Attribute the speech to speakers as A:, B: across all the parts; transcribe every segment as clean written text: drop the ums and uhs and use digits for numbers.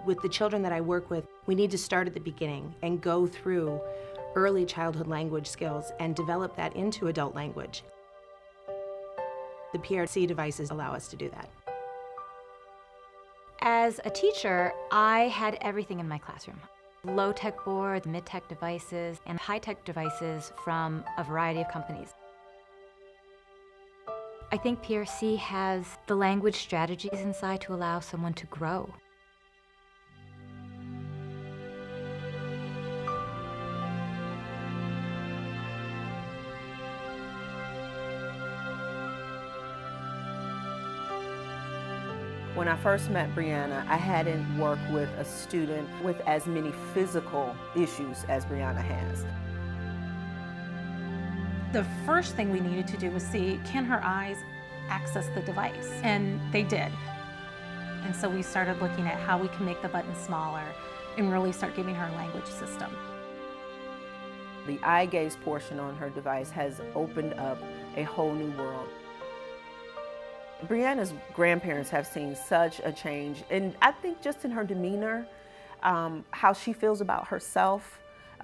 A: With the children that I work with, we need to start at the beginning and go through early childhood language skills and develop that into adult language. The PRC devices allow us to do that.
B: As a teacher, I had everything in my classroom. Low-tech boards, mid-tech devices, and high-tech devices from a variety of companies. I think PRC has the language strategies inside to allow someone to grow.
C: When I first met Brianna, I hadn't worked with a student with as many physical issues as Brianna has.
D: The first thing we needed to do was see, can her eyes access the device? And they did. And so we started looking at how we can make the button smaller and really start giving her a language system.
C: The eye gaze portion on her device has opened up a whole new world. Brianna's grandparents have seen such a change, and I think just in her demeanor, how she feels about herself.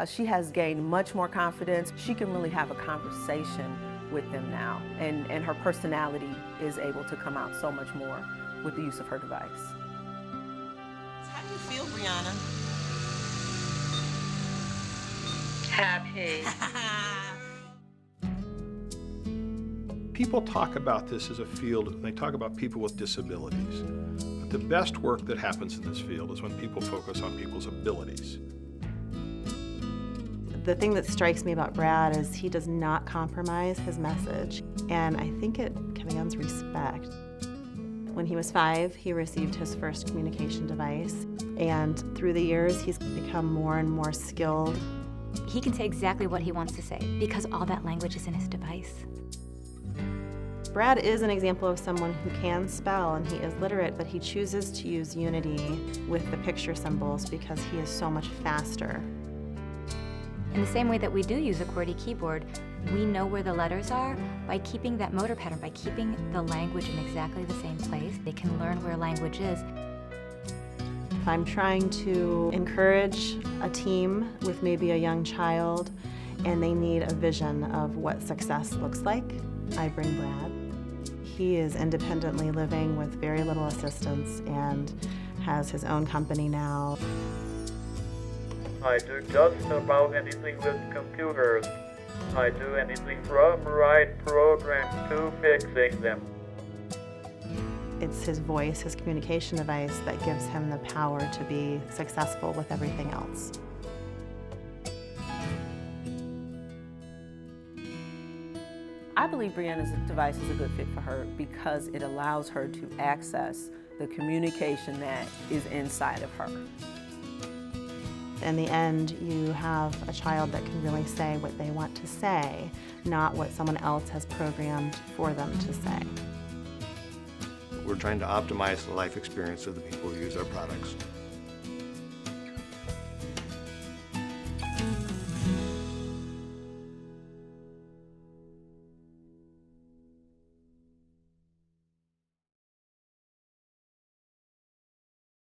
C: She has gained much more confidence. She can really have a conversation with them now, and her personality is able to come out so much more with the use of her device.
E: How do you feel, Brianna?
F: Happy.
G: People talk about this as a field, and they talk about people with disabilities. But the best work that happens in this field is when people focus on people's abilities.
H: The thing that strikes me about Brad is he does not compromise his message, and I think it commands respect. When he was 5, he received his first communication device, and through the years, he's become more and more skilled.
B: He can say exactly what he wants to say because all that language is in his device.
H: Brad is an example of someone who can spell and he is literate, but he chooses to use Unity with the picture symbols because he is so much faster.
B: In the same way that we do use a QWERTY keyboard, we know where the letters are by keeping that motor pattern, by keeping the language in exactly the same place. They can learn where language is.
H: If I'm trying to encourage a team with maybe a young child and they need a vision of what success looks like, I bring Brad. He is independently living with very little assistance and has his own company now.
F: I do just about anything with computers. I do anything from write programs to fixing them.
H: It's his voice, his communication device that gives him the power to be successful with everything else.
C: I believe Brianna's device is a good fit for her because it allows her to access the communication that is inside of her.
H: In the end, you have a child that can really say what they want to say, not what someone else has programmed for them to say.
I: We're trying to optimize the life experience of the people who use our products.